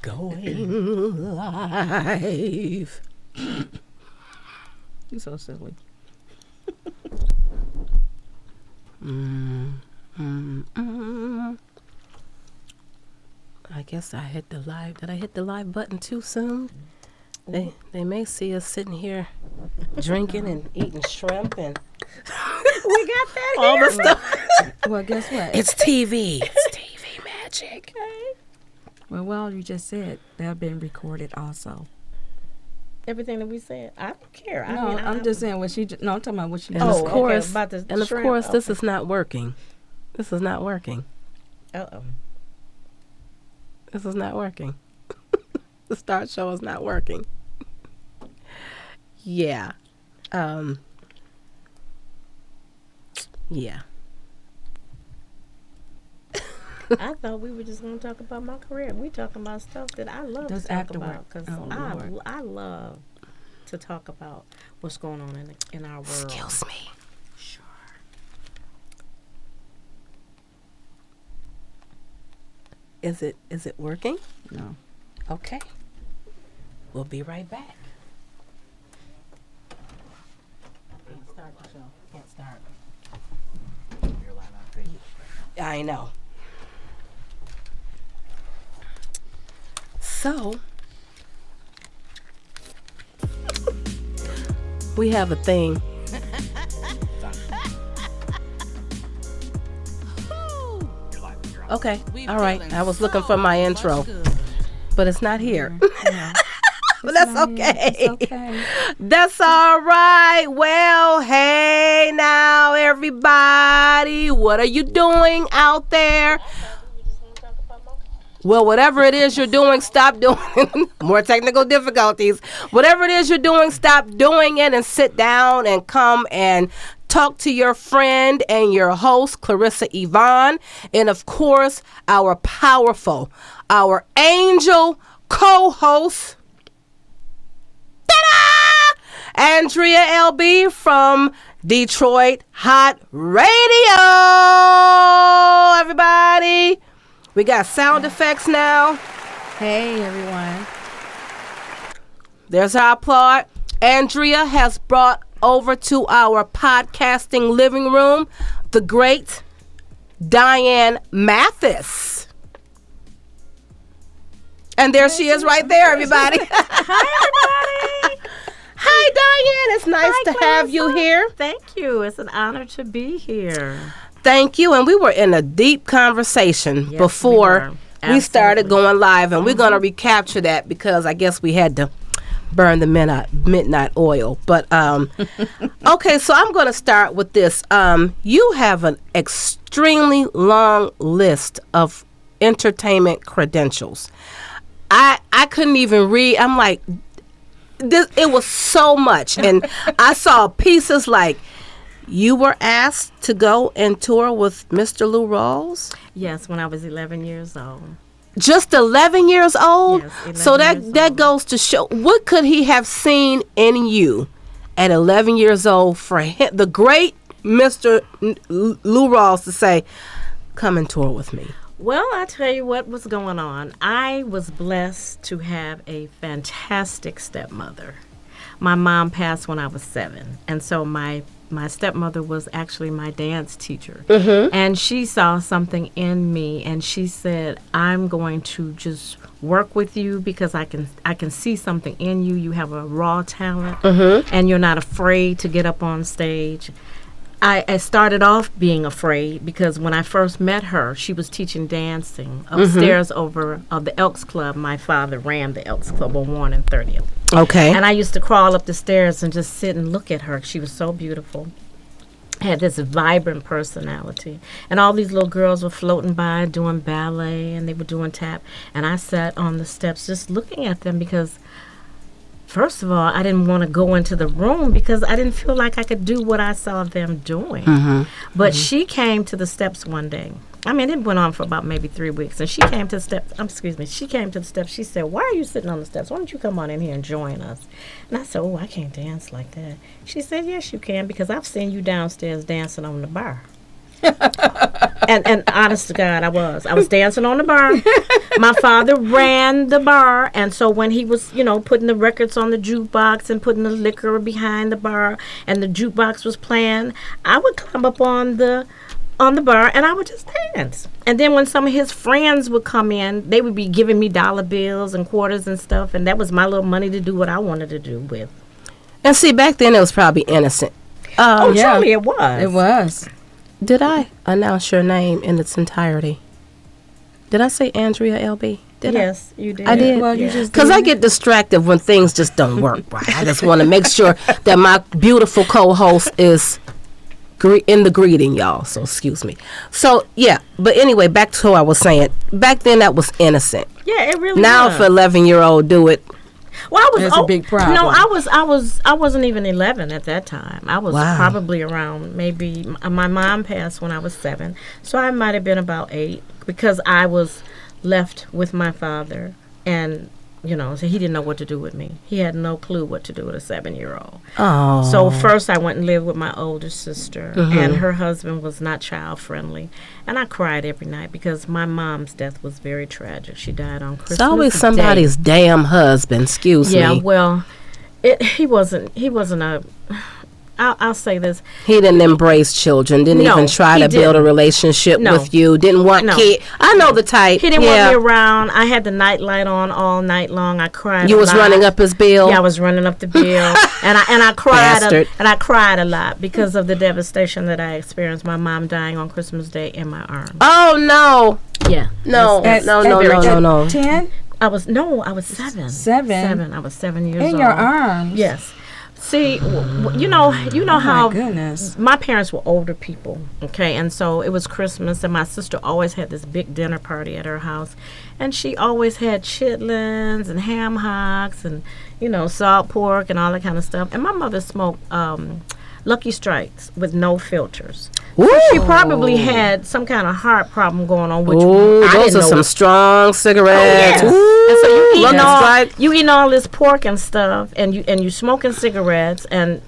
Going live. You're so silly. I guess I hit the live. Did I hit the live button too soon? They may see us sitting here drinking and eating shrimp and We got that all here. the stuff. Well, guess what? It's TV. It's TV magic. Well, you just said they're being recorded also. Everything that we said, I don't care. I'm just saying what she. No, I'm talking about what she. And just of said. course, about the and of shrimp. course, this is not working. This is not working. Uh-oh. This is not working. The start show is not working. Yeah. Yeah. I thought we were just going to talk about my career. We talking about stuff that I love Those to talk after work. about because Oh, Lord. I love to talk about what's going on in our world. Excuse me. Sure. Is it working? No. Okay. We'll be right back. Can't start the show. Can't start. I know. So, we have a thing. Okay, all right. I was looking for my intro, but it's not here. But that's okay. It's okay. That's all right. Well, hey now, everybody. What are you doing out there? Well, whatever it is you're doing, stop doing it. More technical difficulties. Whatever it is you're doing, stop doing it and sit down and come and talk to your friend and your host, Clarissa Yvonne. And of course, our powerful, our angel co-host, ta-da! Andrea LB from Detroit Hot Radio. Everybody. We got sound effects now. Hey, everyone. There's our applaud. Andrea has brought over to our podcasting living room the great Diane Mathis. And there she is right there, everybody. Hi, everybody. Hi, Diane. It's nice to have you here. Thank you. It's an honor to be here. Thank you. And we were in a deep conversation Yes, before we were. we started Absolutely. going live. And we're going to recapture that because I guess we had to burn the midnight oil. But, okay, so I'm going to start with this. You have an extremely long list of entertainment credentials. I couldn't even read. I'm like, it was so much. And I saw pieces like, you were asked to go and tour with Mr. Lou Rawls? Yes, when I was 11 years old. Just 11 years old? Yes, 11 so years that old. goes to show, what could he have seen in you at 11 years old for him, the great Mr. Lou Rawls, to say, come and tour with me? Well, I tell you what was going on. I was blessed to have a fantastic stepmother. My mom passed when I was 7, and so my stepmother was actually my dance teacher. And she saw something in me, and she said, I'm going to just work with you because I can see something in you. You have a raw talent, and you're not afraid to get up on stage. I started off being afraid because when I first met her, she was teaching dancing upstairs over the Elks Club. My father ran the Elks Club on Warren and 30th. Okay. And I used to crawl up the stairs and just sit and look at her. She was so beautiful. Had this vibrant personality. And all these little girls were floating by doing ballet and they were doing tap. And I sat on the steps just looking at them because, first of all, I didn't want to go into the room because I didn't feel like I could do what I saw them doing. But she came to the steps one day. I mean, it went on for about maybe 3 weeks. And she came to the steps. She came to the steps. She said, why are you sitting on the steps? Why don't you come on in here and join us? And I said, oh, I can't dance like that. She said, yes, you can, because I've seen you downstairs dancing on the bar. And honest to God, I was dancing on the bar. My father ran the bar, and so when he was, putting the records on the jukebox and putting the liquor behind the bar, and the jukebox was playing, I would climb up on the bar and I would just dance. And then when some of his friends would come in, they would be giving me dollar bills and quarters and stuff, and that was my little money to do what I wanted to do with. And see, back then it was probably innocent. Truly it was. It was. Did I announce your name in its entirety? Did I say Andrea LB? Yes, you did. I did. Well, you just Because I get distracted when things just don't work right. I just want to make sure that my beautiful co-host is in the greeting, y'all. So excuse me. So yeah, but anyway, back to what I was saying. Back then, that was innocent. Yeah, it really now was. If an 11-year-old do it, well, I was. That's a big problem. No, I wasn't even 11 at that time. I was probably around maybe. My mom passed when I was 7, so I might have been about 8 because I was left with my father, and so he didn't know what to do with me. He had no clue what to do with a 7-year-old. oh, So first I went and lived with my older sister, and her husband was not child friendly, and I cried every night because my mom's death was very tragic. She died on Christmas it's always Day. somebody's damn husband. Excuse me. Yeah, well, he wasn't a. I'll say this. He didn't embrace children. Didn't No, even try he to build a didn't. relationship No. with you. Didn't want No. kids. I know the type. He didn't yeah. want me around. I had the night light on all night long. I cried. You a was lot. running up his bill. Yeah, I was running up the bill, and I cried. Bastard. And I cried a lot because of the devastation that I experienced. My mom dying on Christmas Day in my arms. Oh no. Yeah. No. No. 10? I was 7. 7? I was 7 years old. In your arms? Yes. See, you know how My goodness. my parents were older people, okay, and so it was Christmas, and my sister always had this big dinner party at her house, and she always had chitlins and ham hocks and salt pork and all that kind of stuff. And my mother smoked Lucky Strikes with no filters. Ooh. So she probably had some kind of heart problem going on, which Ooh, I those didn't are know. some strong cigarettes. Yes. Ooh, And so you eating all this pork and stuff, and you smoking cigarettes, and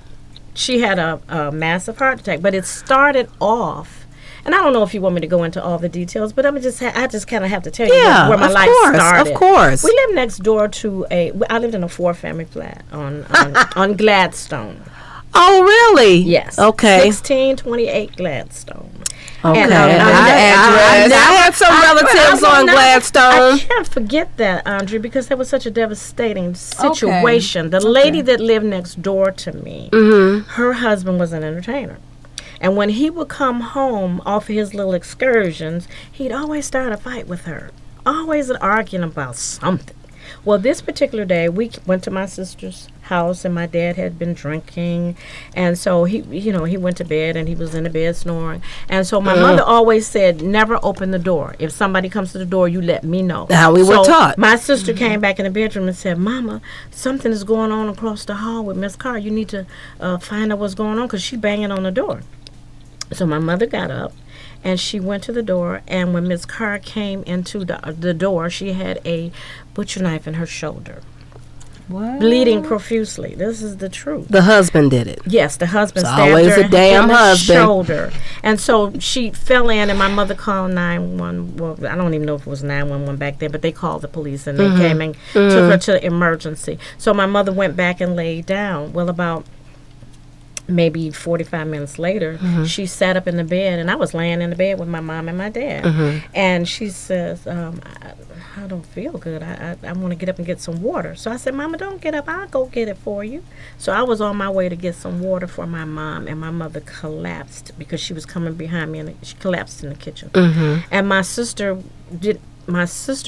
she had a massive heart attack. But it started off, and I don't know if you want me to go into all the details, but I just kind of have to tell you where my life started. Of course. We lived next door to I lived in a 4-family flat on Gladstone. Oh, really? Yes. Okay. 1628 Gladstone. Okay. And, I had some relatives on Gladstone. I can't forget that, Andre, because that was such a devastating situation. The lady that lived next door to me, her husband was an entertainer. And when he would come home off of his little excursions, he'd always start a fight with her. Always arguing about something. Well, this particular day, we went to my sister's house, and my dad had been drinking, and so he went to bed, and he was in the bed snoring. And so my mother always said, never open the door. If somebody comes to the door, you let me know. How we were taught. My sister came back in the bedroom and said, Mama, something is going on across the hall with Miss Carr. You need to find out what's going on, because she's banging on the door. So my mother got up, and she went to the door, and when Miss Carr came into the door, she had a butcher knife in her shoulder. What? Bleeding profusely. This is the truth. The husband did it. Yes, the husband It's stabbed always her a damn in the husband. shoulder. And so she fell in, and my mother called 911. Well, I don't even know if it was 911 back then, but they called the police, and they came and took her to emergency. So my mother went back and laid down. Well, about maybe 45 minutes later, she sat up in the bed, and I was laying in the bed with my mom and my dad. And she says, I don't feel good. I want to get up and get some water. So I said, Mama, don't get up. I'll go get it for you. So I was on my way to get some water for my mom, and my mother collapsed because she was coming behind me, and she collapsed in the kitchen. And my sister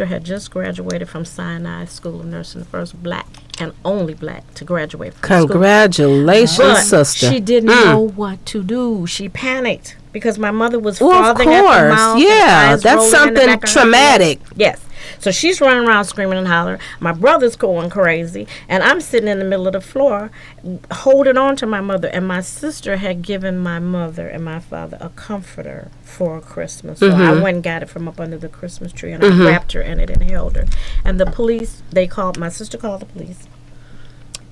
had just graduated from Sinai School of Nursing, the first black and only black to graduate from school. Congratulations, But sister. she didn't know what to do. She panicked because my mother was Well, of frothing at the course. mouth. and Yeah, eyes that's rolling in the something back of her traumatic. head. Yes. So she's running around screaming and hollering. My brother's going crazy, and I'm sitting in the middle of the floor holding on to my mother. And my sister had given my mother and my father a comforter for Christmas. So I went and got it from up under the Christmas tree, and I wrapped her in it and held her. And the police, my sister called the police.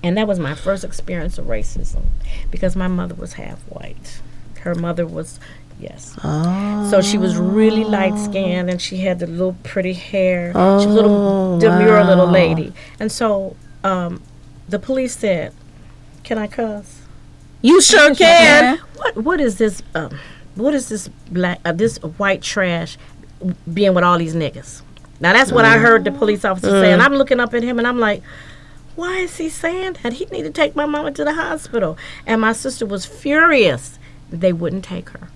And that was my first experience of racism, because my mother was half white. Her mother was Yes. Oh. So she was really light skinned, and she had the little pretty hair. She was a little demure little lady. And so the police said, "Can I cuss?" You sure can. What is this? What is this this white trash being with all these niggas? Now that's what I heard the police officer say, and I'm looking up at him, and I'm like, why is he saying that? He need to take my mama to the hospital. And my sister was furious. They wouldn't take her.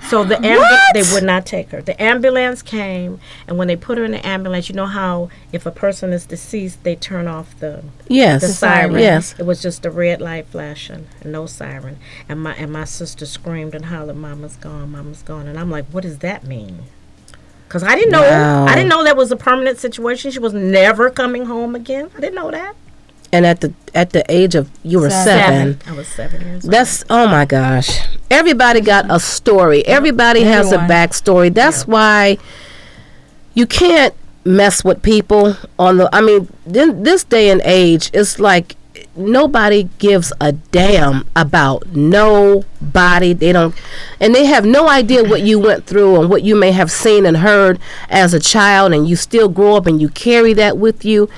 So they would not take her. The ambulance came, and when they put her in the ambulance, you know how if a person is deceased, they turn off the siren. Yes. It was just a red light flashing and no siren. And my sister screamed and hollered, "Mama's gone, Mama's gone." And I'm like, what does that mean? Because I didn't know. Wow. I didn't know that was a permanent situation. She was never coming home again. I didn't know that. And at the age of, you were 7. I was 7 years old. That's, oh my gosh. Everybody got a story. Everybody has a backstory. That's why you can't mess with people this day and age, it's like nobody gives a damn about nobody. They don't, and they have no idea what you went through and what you may have seen and heard as a child, and you still grow up and you carry that with you.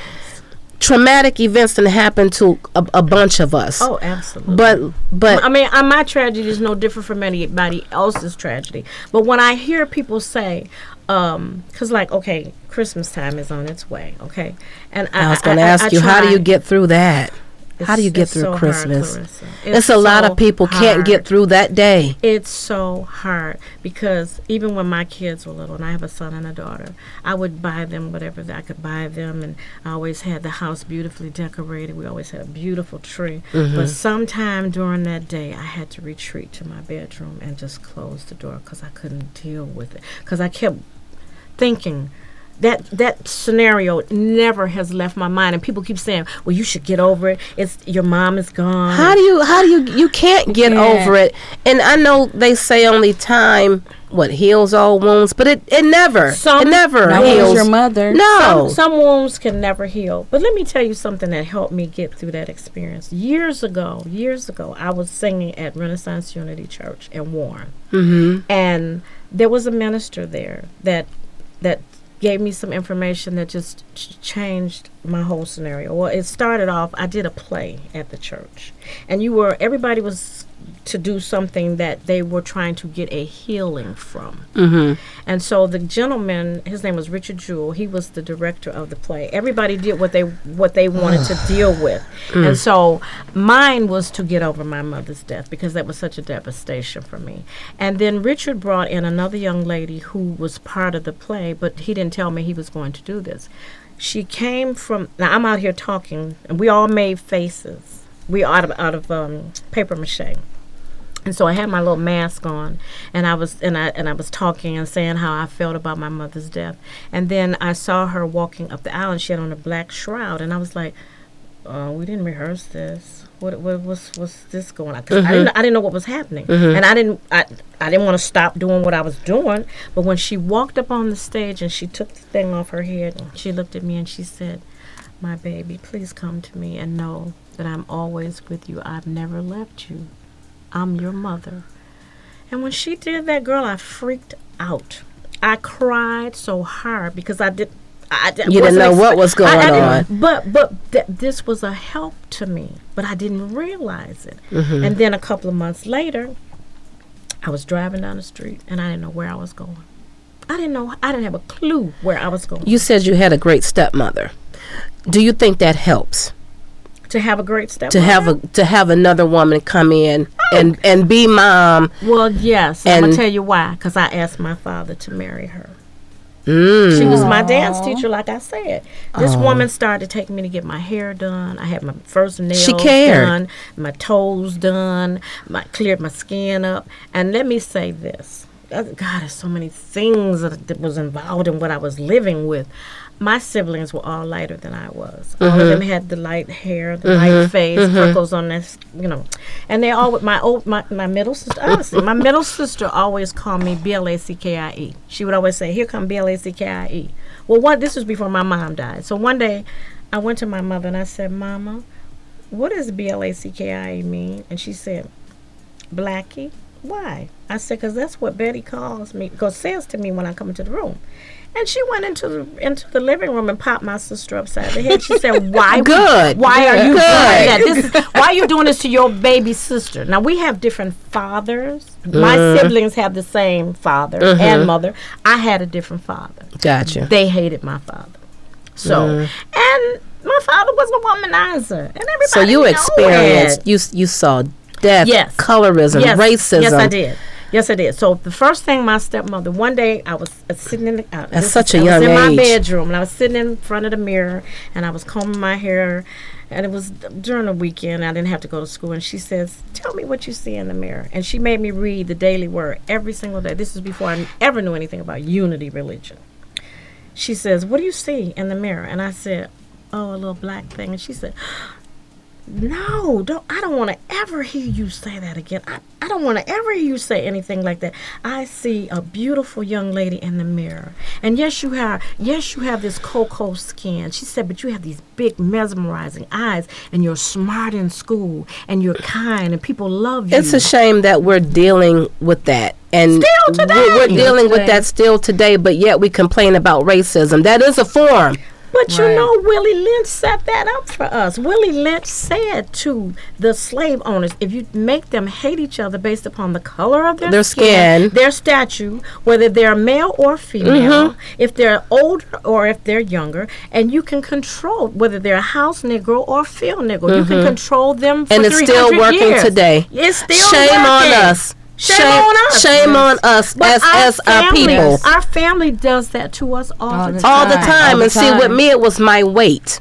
Traumatic events that happen to a bunch of us. Oh, absolutely. But I mean, my tragedy is no different from anybody else's tragedy. But when I hear people say, because like, okay, Christmas time is on its way, okay, and I was going to ask you, how do you get through that? How do you get through so Christmas? Hard, It's a lot of people can't get through that day. It's so hard because even when my kids were little, and I have a son and a daughter, I would buy them whatever I could buy them, and I always had the house beautifully decorated. We always had a beautiful tree. But sometime during that day, I had to retreat to my bedroom and just close the door because I couldn't deal with it. Because I kept thinking, that scenario never has left my mind, and people keep saying, "Well, you should get over it. It's your mom is gone." How do you can't get over it? And I know they say only time heals all wounds, but it never heals your mother. No, some wounds can never heal. But let me tell you something that helped me get through that experience. Years ago, I was singing at Renaissance Unity Church in Warren, and there was a minister there that gave me some information that just changed my whole scenario. Well, it started off, I did a play at the church, and everybody was to do something that they were trying to get a healing from. And so the gentleman, his name was Richard Jewell, he was the director of the play. Everybody did what they wanted to deal with. And so mine was to get over my mother's death because that was such a devastation for me. And then Richard brought in another young lady who was part of the play, but he didn't tell me he was going to do this. She came from, now I'm out here talking, and we all made faces. We out of paper mache. And so I had my little mask on, and I was talking and saying how I felt about my mother's death. And then I saw her walking up the aisle, and she had on a black shroud, and I was like, we didn't rehearse this. What's this going on? Because I didn't know what was happening, and I didn't want to stop doing what I was doing. But when she walked up on the stage and she took the thing off her head, and she looked at me and she said, "My baby, please come to me and know that I'm always with you. I've never left you. I'm your mother." And when she did that, girl, I freaked out. I cried so hard because you didn't know what was going on. But this was a help to me, but I didn't realize it. And then a couple of months later, I was driving down the street, and I didn't know where I was going. I didn't have a clue where I was going. You said you had a great stepmother. Do you think that helps? To have a great stepmother? To have another woman come in and be mom. Well, yes. I'm going to tell you why. Because I asked my father to marry her. She was my dance teacher, like I said. This woman started taking me to get my hair done. I had my first nails done, my toes done, cleared my skin up. And let me say this. God, there's so many things that was involved in what I was living with. My siblings were all lighter than I was. All of them had the light hair, the light face, freckles on their, And they all, my middle sister, honestly, my middle sister always called me Blackie. She would always say, "Here come Blackie." Well, this was before my mom died. So one day, I went to my mother and I said, "Mama, what does Blackie mean?" And she said, "Blackie." Why? I said, because that's what Betty says to me when I come into the room. And she went into the living room and popped my sister upside the head. She said, "Why? Good. Why are you doing that? Why are you doing this to your baby sister?" Now we have different fathers. My siblings have the same father and mother. I had a different father. Gotcha. They hated my father. So and my father was a womanizer, and everybody. So you experienced you saw death, colorism, racism. Yes, I did. Yes, I did. So the first thing my stepmother, one day I was sitting in at such a young age. I was in my bedroom, and I was sitting in front of the mirror, and I was combing my hair, and it was during the weekend. I didn't have to go to school, and she says, "Tell me what you see in the mirror." And she made me read the Daily Word every single day. This is before I ever knew anything about unity religion. She says, "What do you see in the mirror?" And I said, "Oh, a little black thing." And she said, "No, I don't want to ever hear you say that again. I don't want to ever hear you say anything like that. I see a beautiful young lady in the mirror. And yes, you have this cocoa skin." She said, "But you have these big mesmerizing eyes, and you're smart in school, and you're kind, and people love you." It's a shame that we're dealing with that. And still today. We're dealing with that still today, but yet we complain about racism. That is a form. But you know, Willie Lynch set that up for us. Willie Lynch said to the slave owners, if you make them hate each other based upon the color of their skin, their stature, whether they're male or female, if they're older or if they're younger, and you can control whether they're a house Negro or field Negro, you can control them for 300 years. And it's still working today. It's still Shame working. on us. Shame on us as our people. Our family does that to us all the time. All the time. And see, with me, it was my weight.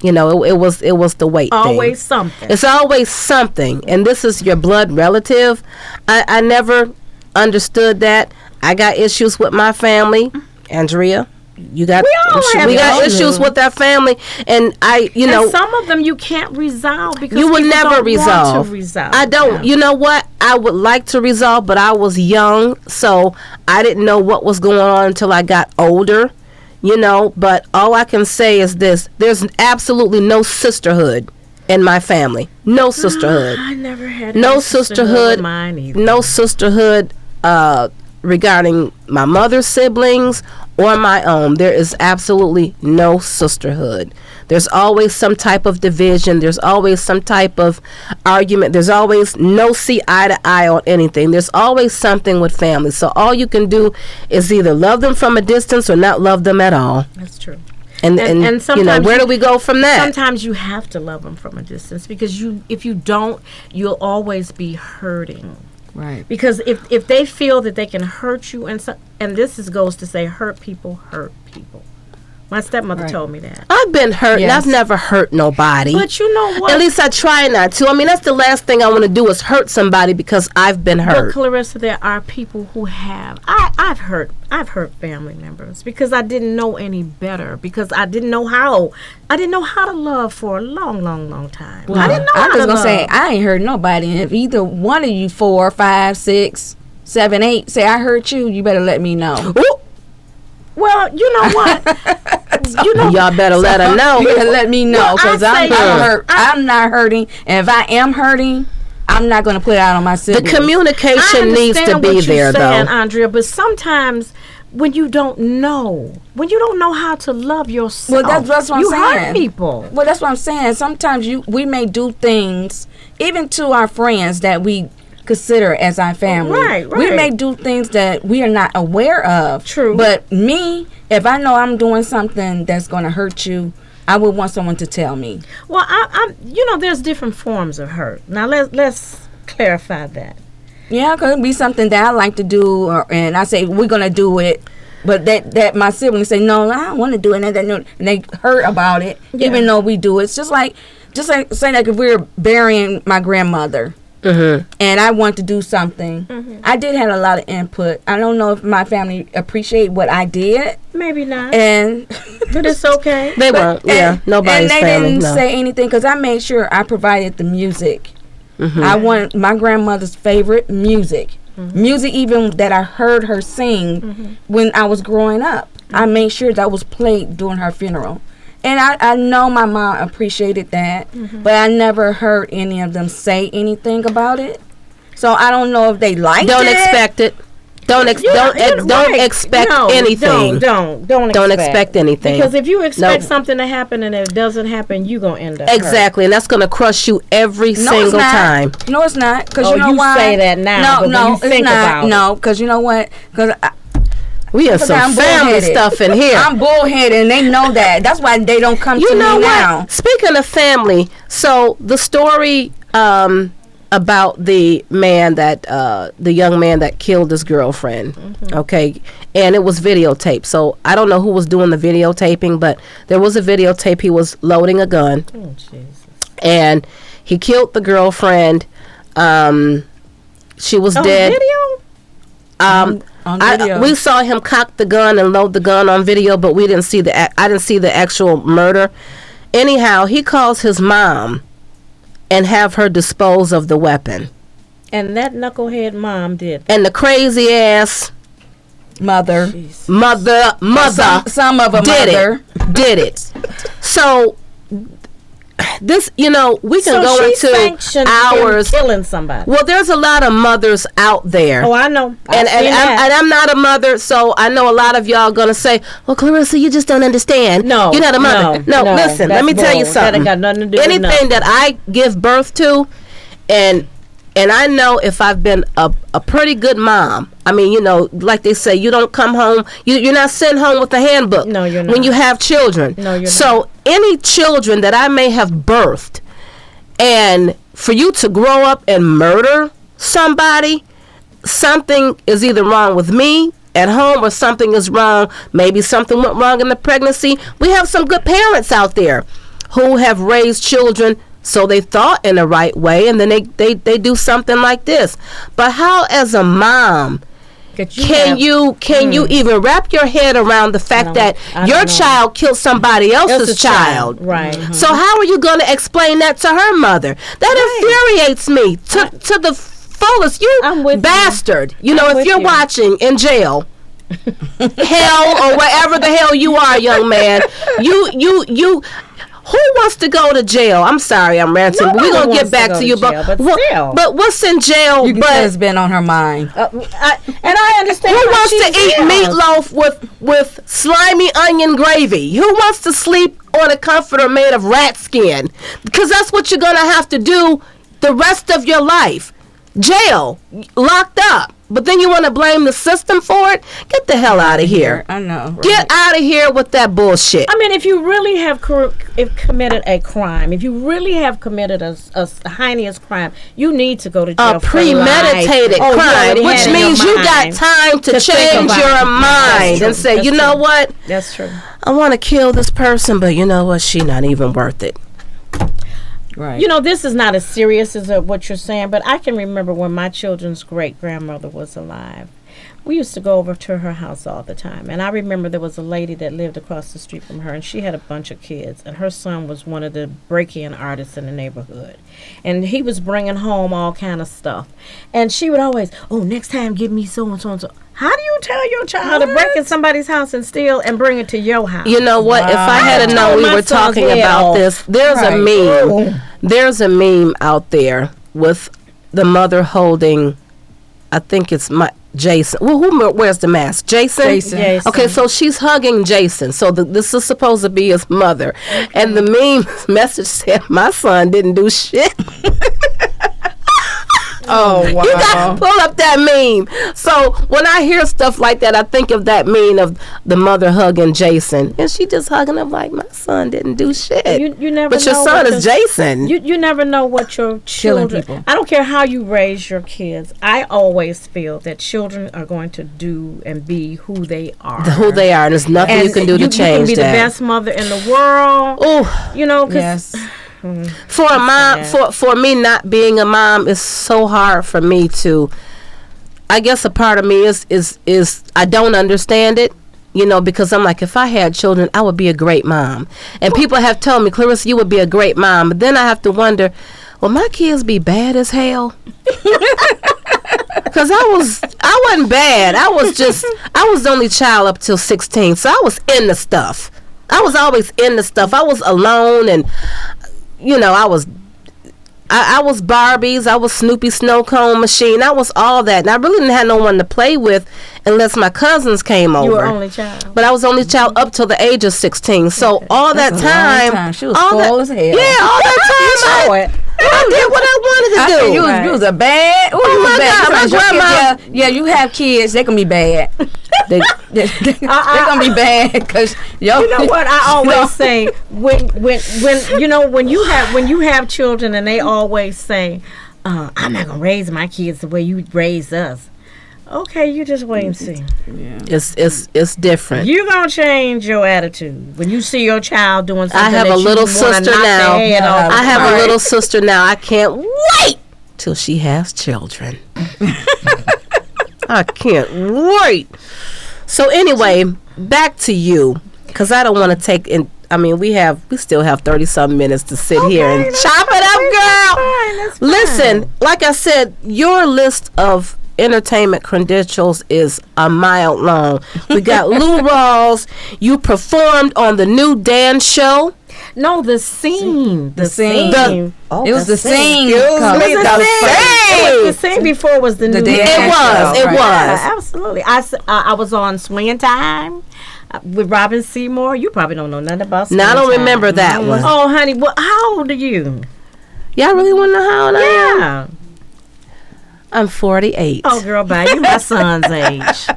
You know, it was the weight always thing. Something. It's always something. And this is your blood relative. I never understood that. I got issues with my family. Andrea, we got issues with our family, and some of them you can't resolve because you will never resolve. Want to resolve. I don't. You know what? I would like to resolve, but I was young, so I didn't know what was going on until I got older. You know, but all I can say is this: there's absolutely no sisterhood in my family. No sisterhood. I never had no sisterhood. Mine either. No sisterhood. Regarding my mother's siblings or my own, there is absolutely no sisterhood. There's always some type of division. There's always some type of argument. There's always no see eye to eye on anything. There's always something with family. So all you can do is either love them from a distance or not love them at all. That's true. And sometimes where do we go from that? Sometimes you have to love them from a distance because if you don't, you'll always be hurting. Right. Because if they feel that they can hurt you, and this goes to say hurt people. My stepmother told me that. I've been hurt, and I've never hurt nobody. But you know what? At least I try not to. I mean, that's the last thing I want to do is hurt somebody because I've been hurt. But Clarissa, there are people who have. I've hurt family members because I didn't know any better. Because I didn't know how. I didn't know how to love for a long, long, long time. Well, I didn't know how to love. I was gonna say I ain't hurt nobody. And if either one of you 4, 5, 6, 7, 8 say I hurt you, you better let me know. Ooh. Well, you know what? Y'all better let her know. You better let me know because I'm hurt. I'm not hurting, and if I am hurting, I'm not going to put it out on my siblings. The communication needs to be there, though, Andrea. But sometimes when you don't know how to love yourself, well, that's what I'm saying. You hurt people. Well, that's what I'm saying. Sometimes we may do things, even to our friends that we consider as our family. Right. We may do things that we are not aware of. True. But me, if I know I'm doing something that's going to hurt you, I would want someone to tell me. Well, there's different forms of hurt. Now let's clarify that. Yeah, it could be something that I like to do, and I say we're gonna do it, but that my siblings say no, I don't want to do it, and they hurt about it, even though we do it. It's just like say like if we were burying my grandmother. Mm-hmm. And I want to do something. Mm-hmm. I did have a lot of input. I don't know if my family appreciate what I did. Maybe not. But it's okay. They won't. Nobody's family. And they didn't say anything because I made sure I provided the music. Mm-hmm. I wanted my grandmother's favorite music. Mm-hmm. Music even that I heard her sing when I was growing up. Mm-hmm. I made sure that was played during her funeral. And I know my mom appreciated that, but I never heard any of them say anything about it. So I don't know if they liked Don't it. expect it. Don't expect anything. Don't expect anything. Because if you expect something to happen and it doesn't happen, you're going to end up exactly, and that's going to crush you every single time. No, it's not. Because you know why? Say that now. No, it's not. No, because you know what? Because we have some family stuff in here. I'm bullheaded, and they know that. That's why they don't come to me now. Speaking of family, so the story about the man that the young man that killed his girlfriend, okay, and it was videotaped. So I don't know who was doing the videotaping, but there was a videotape. He was loading a gun, and he killed the girlfriend. She was dead. On video? We saw him cock the gun and load the gun on video, but we didn't see I didn't see the actual murder. Anyhow, he calls his mom and have her dispose of the weapon. And that knucklehead mom did. And the crazy ass mother some of a did it. So this, we can go into hours killing somebody. Well, there's a lot of mothers out there. Oh, I know. And I'm not a mother, so I know a lot of y'all gonna say, "Well, Clarissa, you just don't understand. No, you're not a mother." No, listen. Let me tell you something. That ain't got nothing to do Anything with that I give birth to, and I know if I've been a pretty good mom. I mean, like they say, you don't come home. You're not sent home with a handbook. No, you're not. When you have children. No, you're not. So any children that I may have birthed, and for you to grow up and murder somebody, something is either wrong with me at home or something is wrong. Maybe something went wrong in the pregnancy. We have some good parents out there who have raised children so they thought in the right way, and then they do something like this. But how, as a mom, can you even wrap your head around the fact that your child killed somebody else's child? Right. So how are you going to explain that to her mother? That infuriates me to the fullest. You bastard. If you're watching in jail, hell or wherever the hell you are, young man, you who wants to go to jail? I'm sorry, I'm ranting. We're going to get back to you. But what's in jail? It's been on her mind. And I understand. Who wants to eat meatloaf with slimy onion gravy? Who wants to sleep on a comforter made of rat skin? Because that's what you're going to have to do the rest of your life. Jail. Locked up. But then you want to blame the system for it? Get the hell out of here. I know. Right? Get out of here with that bullshit. I mean, if you really have committed a crime, if you really have committed a heinous crime, you need to go to jail. A premeditated crime, which means you got time to change your mind and say, you know what? That's true. I want to kill this person, but you know what? She's not even worth it. Right. This is not as serious as what you're saying, but I can remember when my children's great-grandmother was alive. We used to go over to her house all the time, and I remember there was a lady that lived across the street from her, and she had a bunch of kids, and her son was one of the break-in artists in the neighborhood, and he was bringing home all kind of stuff, and she would always, next time give me so and so and so. How do you tell your child to break in somebody's house and steal and bring it to your house? You know what? If I had known we were talking about this, there's a meme. There's a meme out there with the mother holding, I think it's Jason. Well, who wears the mask? Jason? Okay, so she's hugging Jason. So this is supposed to be his mother. Okay. And the meme message said, my son didn't do shit. Oh, wow. You got to pull up that meme. So when I hear stuff like that, I think of that meme of the mother hugging Jason. And she just hugging him like, my son didn't do shit. You never but your know son is Jason. You never know what your children... I don't care how you raise your kids. I always feel that children are going to do and be who they are. Who they are. And there's nothing you can do to change that. You can be the best mother in the world. Oh, because... Yes. For a mom, for me not being a mom is so hard for me to. I guess a part of me is I don't understand it, because I'm like, if I had children, I would be a great mom. And people have told me, Clarissa, you would be a great mom. But then I have to wonder, will my kids be bad as hell? Because I wasn't bad. I was the only child up till 16, so I was in the stuff. I was always in the stuff. I was alone and. I was Barbies. I was Snoopy Snow Cone Machine. I was all that. And I really didn't have no one to play with unless my cousins came over. You were only child. But I was only child up till the age of 16. So all that time. She was spoiled as hell. Yeah, all that time. I did what I wanted to do. You was a bad. Oh my God, my grandma. Yeah, you have kids. They can be bad. They're gonna be bad because you know what I always say when you have children and they always say, I'm not gonna raise my kids the way you raised us. Okay, you just wait and see. Yeah. It's different. You're gonna change your attitude when you see your child doing something. I have a little sister now. I have a little sister now. I can't wait till she has children. I can't wait. So anyway, back to you, because I don't want to take in. I mean, we still have 30-some minutes to sit here and chop it up, girl. Listen, like I said, your list of entertainment credentials is a mile long. We got Lou Rawls. You performed on the new dance show. No, the scene. The scene. It was the scene. It was the scene before it was the new dance. It was. Yeah, absolutely. I was on Swinging Time with Robin Seymour. You probably don't know nothing about Swinging Time. No, I don't remember that one. Oh, honey, well, how old are you? Y'all really want to know how old I am? Yeah. I'm 48. Oh, girl, bye. You my son's age.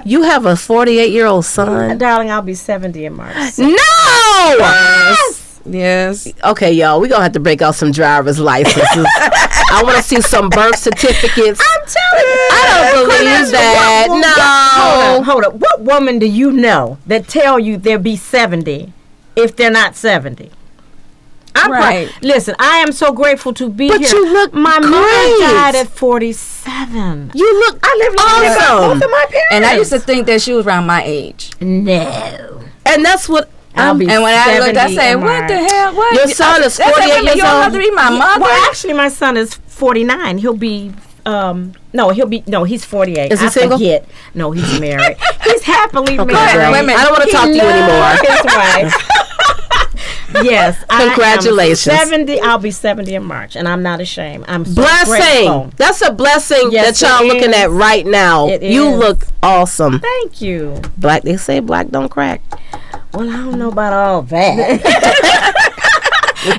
You have a 48-year-old son? Darling, I'll be 70 in March. No! Yes. Okay, y'all, we're going to have to break out some driver's licenses. I want to see some birth certificates. I'm telling you. I don't believe that. No. Hold up. What woman do you know that tell you they'll be 70 if they're not 70? Listen, I am so grateful to be here. But you look my great. mother died at 47. You look awesome. Both of my parents. And I used to think that she was around my age. No. And that's what I'll be and when I looked, I said, "What the hell? What? Your son is 48 years old. You don't have to be my mother." Well, actually, my son is 49. He'll be he's 48. Is he single? Forget. No, he's married. He's happily married. Wait a minute. I don't want to talk to you anymore. His wife. Yes. Congratulations. 70. I'll be 70 in March, and I'm not ashamed. I'm so blessing. grateful. That's a blessing that y'all looking at right now. You look awesome. Thank you. Black. They say black don't crack. Well, I don't know about all that.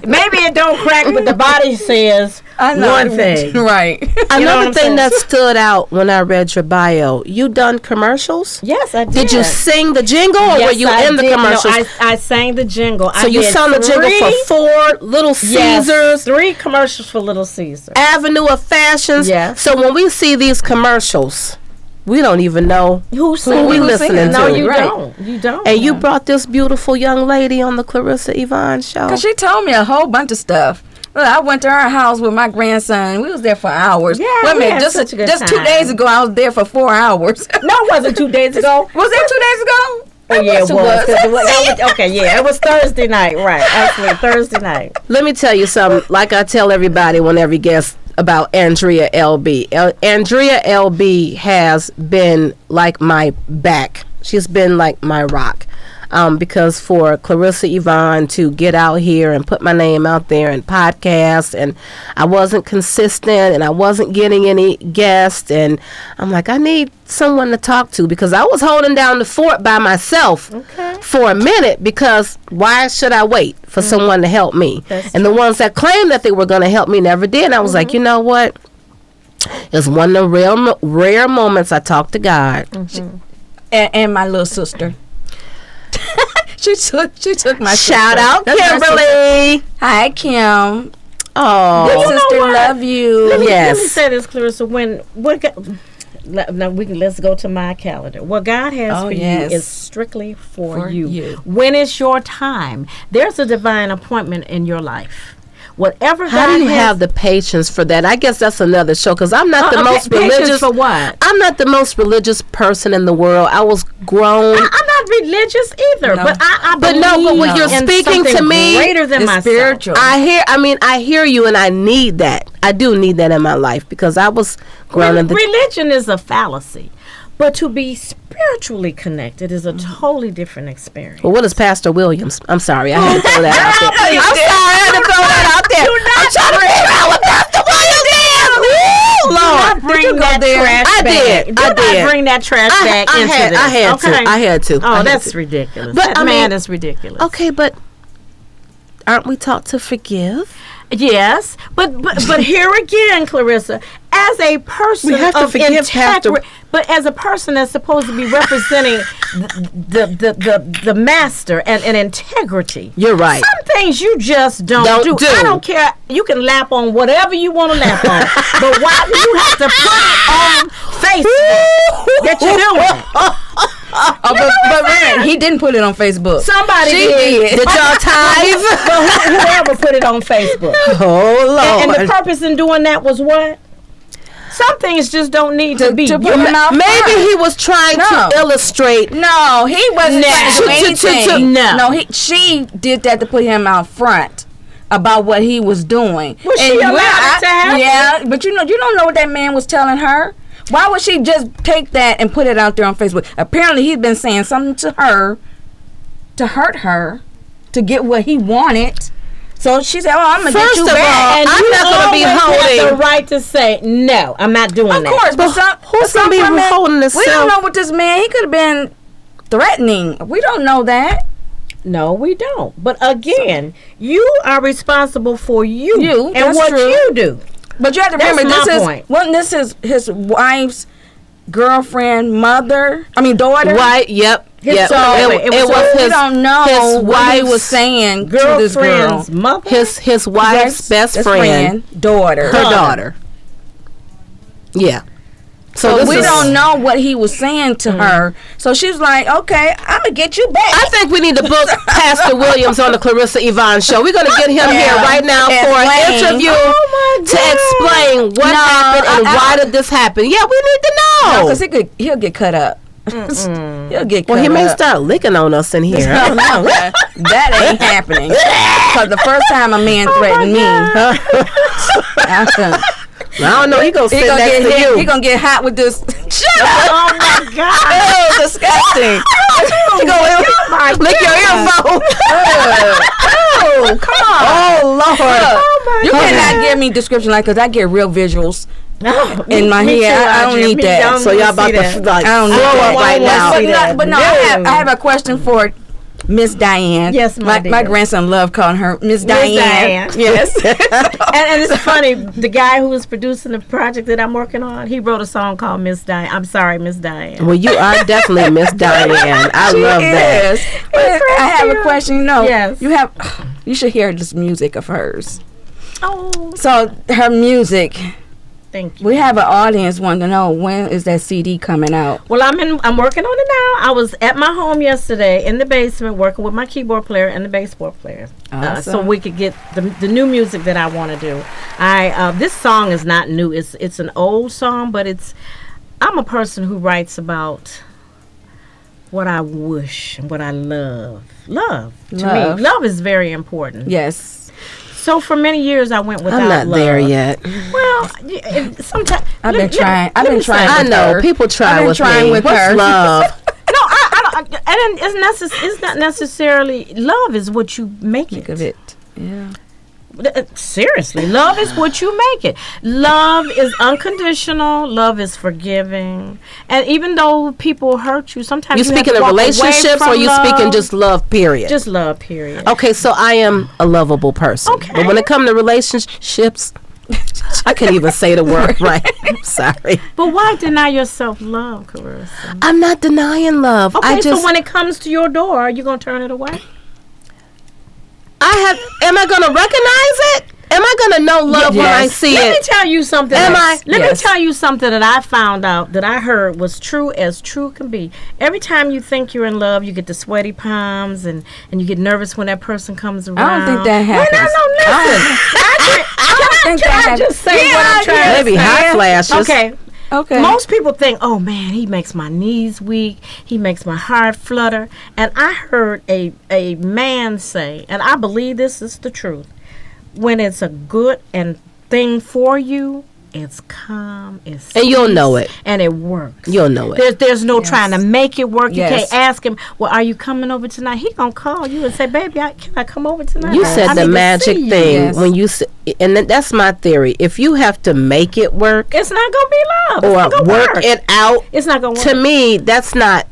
Maybe it don't crack, but the body says one thing. Right. Another thing that stood out when I read your bio, you done commercials? Yes, I did. Did you sing the jingle or were you in the commercials? No, I sang the jingle. So you sang the jingle for Ford, Little Caesars. Yes, 3 commercials for Little Caesars. Avenue of Fashions. Yes. So when we see these commercials, we don't even know who we listening to. No, you don't. You don't. And you brought this beautiful young lady on the Clarissa Yvonne show. Because she told me a whole bunch of stuff. Well, I went to her house with my grandson. We was there for hours. Yeah, wait a minute, just 2 days ago, I was there for 4 hours. No, it wasn't 2 days ago. Was it 2 days ago? Oh, yeah, it was. Okay, yeah, it was Thursday night, right. Actually, Thursday night. Let me tell you something. Like I tell everybody when every guest about Andrea LB. Andrea LB has been like my back. She's been like my rock. Because for Clarissa Yvonne to get out here and put my name out there and podcast, and I wasn't consistent and I wasn't getting any guests, and I'm like, I need someone to talk to, because I was holding down the fort by myself for a minute, because why should I wait for someone to help me? And the ones that claimed that they were going to help me never did. And I was like, you know what? It's one of the rare moments I talked to God. And my little sister. she took my shout sister. out Kimberly. Hi, Kim. Oh, good sister, love you. Let me say this, Clarissa. Let's go to my calendar. What God has for you is strictly for you. When it's your time, there's a divine appointment in your life. Whatever How God do you have the patience for that? I guess that's another show, because I'm not the most religious. For what? I'm not the most religious person in the world. I was grown. I'm not religious either, No. but I believe but when you're in speaking to me, greater than myself. Spiritual. I hear you, and I need that. I do need that in my life, because I was grown in the religion is a fallacy. But to be spiritually connected is a totally different experience. Well, what is Pastor Williams? I'm sorry, I had to throw that out there. I'm sorry, I had to throw that out there. I'm trying to figure out what Lord. Bring Did you go that there? trash I bag. did. I Do not did. bring that trash bag into this. I had okay? to. I had to. Oh, I had that's to. ridiculous. But, That I man mean- is ridiculous. Okay, but aren't we taught to forgive? Yes, but here again, Clarissa, as a person We have to of forgive Pastor- integrity, but as a person that's supposed to be representing the master and integrity. You're right. Some things you just don't do. I don't care. You can lap on whatever you want to lap on, but why do you have to put it on Facebook that you're doing? Oh, but man, he didn't put it on Facebook. Somebody She did. did. Did y'all tithe? But whoever put it on Facebook. Oh Lord. And the purpose in doing that was what? Some things just don't need to be. to put him out Maybe front. he was trying to illustrate. No, he wasn't trying to do anything. No. She did that to put him out front about what he was doing. Was she allowed it to happen? Yeah, but you don't know what that man was telling her. Why would she just take that and put it out there on Facebook? Apparently, he's been saying something to her to hurt her, to get what he wanted. So she said, "Oh, I'm gonna First get you of back." all, And I'm you not gonna be always holding- have the right to say no. I'm not doing Of that. course, but who's gonna be holding this We self? don't know what this man. He could have been threatening. We don't know that. No, we don't. But again, you are responsible for you and that's what true. you do. But you have to That's remember, my this point. this is his wife's girlfriend, daughter. Right? Yep. Yep. So, it was we his. don't know his what he wife's was saying to this girl. Girlfriend's mother. His wife's best friend, daughter. her daughter. Yeah. So So this we is- don't know what he was saying to her. So she's like, "Okay, I'm gonna get you back." I think we need to book Pastor Williams on the Clarissa Yvonne show. We're going to get him here Yeah. right now for an Explain. interview Oh, to explain what happened and why did this happen. Yeah, we need to know. because he'll get cut up. He'll get cut Well, he may up. start licking on us in here. No, that ain't happening. Because the first time a man threatened me, I don't know. He gonna sit next to you. He gonna get hot with this. Shut up! Oh my God. Oh, disgusting. He gonna lick your earphone. Oh, come on. Oh Lord. You cannot give me description like, because I get real visuals No, in my me head. too, I don't Audrey. need Me that. don't So y'all wanna about see to that. like I don't need throw that. up right now. But no, I have a question for Miss Diane. Yes, my dear. my grandson loved calling her Miss Diane. Diane. Yes. And it's funny, the guy who was producing the project that I'm working on, he wrote a song called Miss Diane. I'm sorry, Miss Diane. Well, you are definitely Miss Diane. I love that. Yes. But I have a question. Yes. You should hear this music of hers. Oh, So her music, thank you. we have an audience wanting to know, when is that CD coming out? Well, I'm working on it now. I was at my home yesterday in the basement working with my keyboard player and the baseboard player, so Awesome. we could get the new music that I want to do. This song is not new. It's an old song, but I'm a person who writes about what I wish and what I love. Love to Love. me, love is very important. Yes. So for many years I went without I'm not love. there yet. Well, sometimes I've been trying. I've been trying. I with know her. people try I've been with trying me. with What's her. love? No, I don't. And it's not necessarily love is what you make Think it. of it. Yeah. Seriously, love is what you make it. Love is unconditional. Love is forgiving. And even though people hurt you, sometimes You have speaking to of walk away relationships or from you love. speaking just love, period? Just love, period. Okay, so I am a lovable person. Okay. But when it comes to relationships, I can't even say the word right. I'm sorry. But why deny yourself love, Clarissa? I'm not denying love. Okay, I just so when it comes to your door, are you gonna turn it away? am I gonna recognize it? Am I gonna know love when I Yes. see Let me it? tell you something. Am else. I? Let Yes. me tell you something that I found out that I heard was true as true can be. Every time you think you're in love, you get the sweaty palms and you get nervous when that person comes around. I don't think that happens. Wait, no, listen. Can I just say what I'm trying to Maybe say? hot flashes. Okay. Okay. Most people think, oh man, he makes my knees weak. He makes my heart flutter. And I heard a man say, and I believe this is the truth, when it's a good and thing for you, it's calm, it's And you'll peace, know it. and it works. You'll know it. There's no trying to make it work. You Yes. can't ask him, well, are you coming over tonight? He gonna call you and say, baby, can I come over tonight? You I said need the to magic see you. thing Yes. when you said and that's my theory. If you have to make it work, it's not gonna be love. Or it's not gonna work it out. It's not gonna work. To me, that's not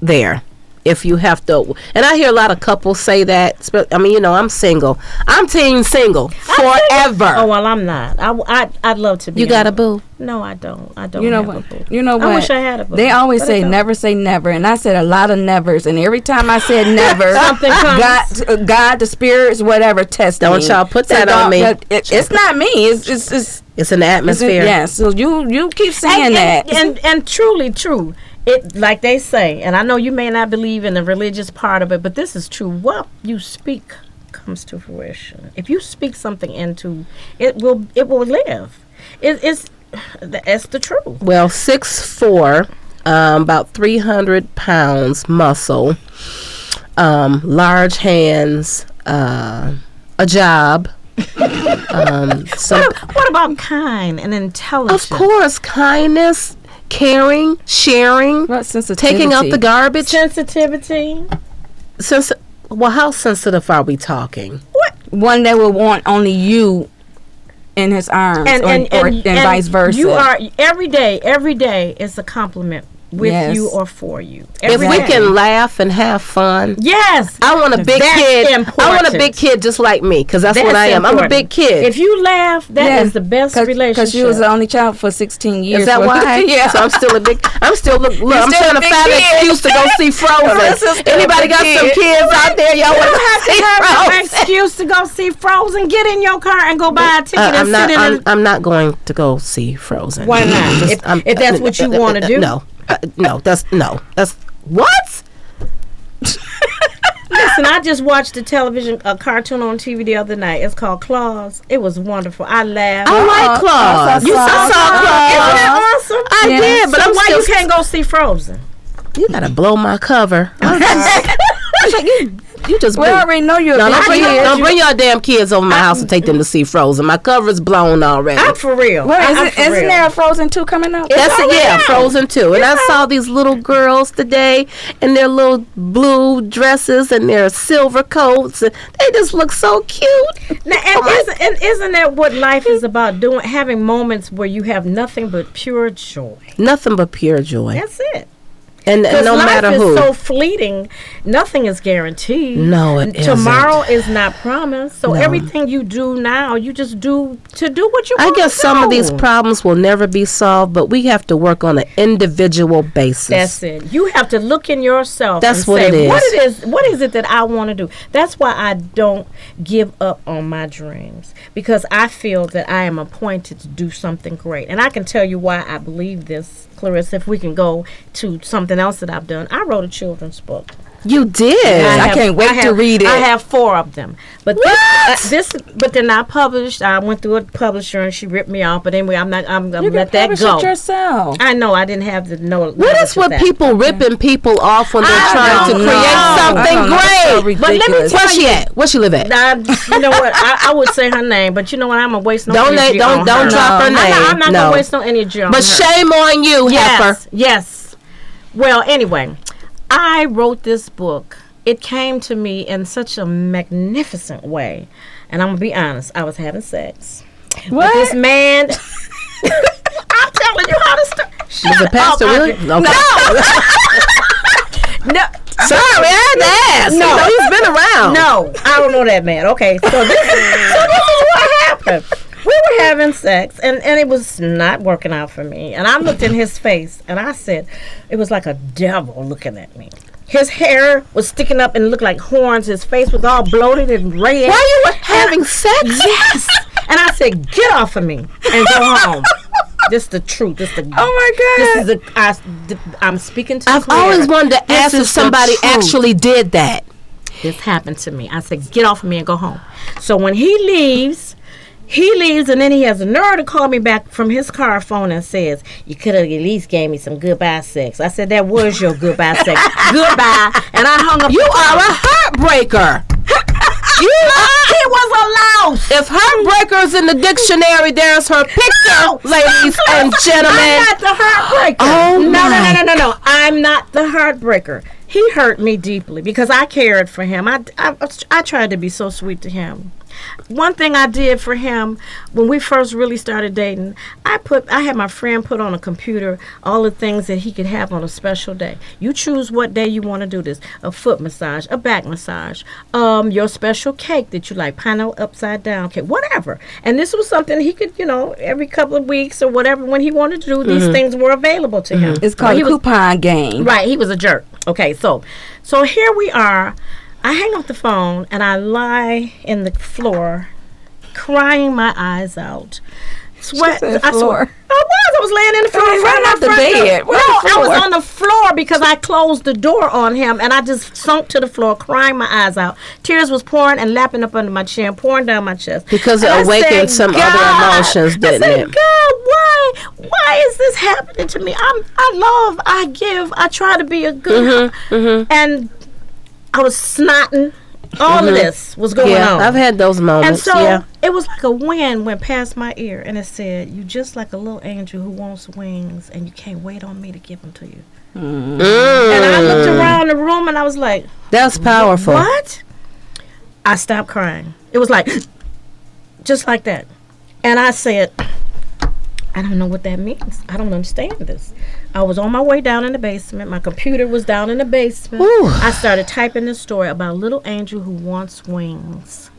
there. If you have to, and I hear a lot of couples say that. I mean, I'm single. I'm team single forever. Oh well, I'm not. I'd love to be. You got a boo? No, I don't. I don't. You know have what? A boo. You know what? I wish I had a boo. They always say never say never, and I said a lot of nevers, and every time I said never, something comes. God, the spirits, whatever, test me. Don't y'all put that on me? It's not me. It's an atmosphere. Yes. So you keep saying that, and truly true. It, like they say, and I know you may not believe in the religious part of it, but this is true. What you speak comes to fruition. If you speak something into it, will live. It's the truth. Well, 6'4", about 300 pounds, muscle, large hands, a job. What about kind and intelligent? Of course, kindness. Caring, sharing, taking out the garbage. Sensitivity. Well, how sensitive are we talking? What? One that will want only you in his arms, and vice versa. You are every day is a compliment with you or for you. If we can laugh and have fun. Yes. I want a big kid. Important. I want a big kid just like me, because that's what I am. Important. I'm a big kid. If you laugh, that is the best relationship. Because you was the only child for 16 years. Is that why? Yeah. So I'm still a big. I'm trying to find an excuse to go see Frozen. Anybody got some kids out there? Y'all want to see Frozen? An excuse to go see Frozen. Get in your car and go buy a ticket and sit in it. I'm not going to go see Frozen. Why not? If that's what you want to do. No. That's what? Listen, I just watched a cartoon on TV the other night. It's called Claus. It was wonderful. I laughed. I like Claus. You saw Claus. Isn't that awesome? I did, but why you can't go see Frozen? You gotta blow my cover. You just we already know you're don't bring your damn kids over my house and take them to see Frozen. My cover's blown already. I'm for real. Well, isn't there a Frozen 2 coming out? That's it, yeah, Frozen 2. And I saw these little girls today in their little blue dresses and their silver coats, and they just look so cute. Now, isn't that what life is about? Having moments where you have nothing but pure joy. Nothing but pure joy. That's it. And no matter who. Life is so fleeting. Nothing is guaranteed. No, it isn't. Tomorrow is not promised. So everything you do now, you just do to do what you want to do. I guess some of these problems will never be solved, but we have to work on an individual basis. That's it. You have to look in yourself and say, is. What is it that I want to do? That's why I don't give up on my dreams, because I feel that I am appointed to do something great. And I can tell you why I believe this, Clarissa, if we can go to something else that I've done. I wrote a children's book. You did. I can't wait to read it. I have 4 of them, but but they're not published. I went through a publisher and she ripped me off. But anyway, I'm gonna let that go. It yourself. I know I didn't have the know. What is with people ripping people off when they're trying to create something great? But let me tell Where's she at? Where she live at? You know what? I would say her name, but you know what? I'm gonna waste no energy. Don't drop her name. I'm not gonna waste no energy on her. But shame on you, heifer. Yes. Well, anyway. I wrote this book. It came to me in such a magnificent way. And I'm going to be honest, I was having sex. What? With this man. I'm telling you how to start. Was the pastor really? Okay. No. No. Sorry, I had to ask. No. He's been around. No, I don't know that man. Okay, so this is what happened. We were having sex, and it was not working out for me. And I looked in his face, and I said, it was like a devil looking at me. His hair was sticking up and looked like horns. His face was all bloated and red. While you were having sex? Yes. And I said, get off of me and go home. This is the truth. This is the, oh, my God. I'm speaking to I've always wanted to ask if somebody actually did that. This happened to me. I said, get off of me and go home. So when he leaves, and then he has a nerve to call me back from his car phone and says, you could have at least gave me some goodbye sex. I said, that was your goodbye sex. Goodbye. And I hung up. You are a heartbreaker. He was a louse. If heartbreaker's in the dictionary, there's her picture, ladies and gentlemen. I'm not the heartbreaker. Oh, No. I'm not the heartbreaker. He hurt me deeply because I cared for him. I tried to be so sweet to him. One thing I did for him when we first really started dating, I had my friend put on a computer all the things that he could have on a special day. You choose what day you want to do this: a foot massage, a back massage, your special cake that you like, pineapple upside down cake, whatever. And this was something he could, every couple of weeks or whatever, when he wanted to do, these things were available to him. It's called a coupon game. Right, he was a jerk. Okay, so here we are. I hang up the phone and I lie in the floor, crying my eyes out. Sweat. I was laying in the floor in front of my bed. No, I was on the floor because I closed the door on him and I just sunk to the floor, crying my eyes out. Tears was pouring and lapping up under my chin, pouring down my chest. Because it awakened some other emotions, didn't it? God, why is this happening to me? I love, I give, I try to be a good, and I was snotting. All of this was going on. I've had those moments. And so it was like a wind went past my ear, and it said, "You just like a little angel who wants wings, and you can't wait on me to give them to you." And I looked around the room, and I was like, "That's powerful." What? I stopped crying. It was like, just like that. And I said, I don't know what that means. I don't understand this. I was on my way down in the basement. My computer was down in the basement. Ooh. I started typing this story about a little angel who wants wings.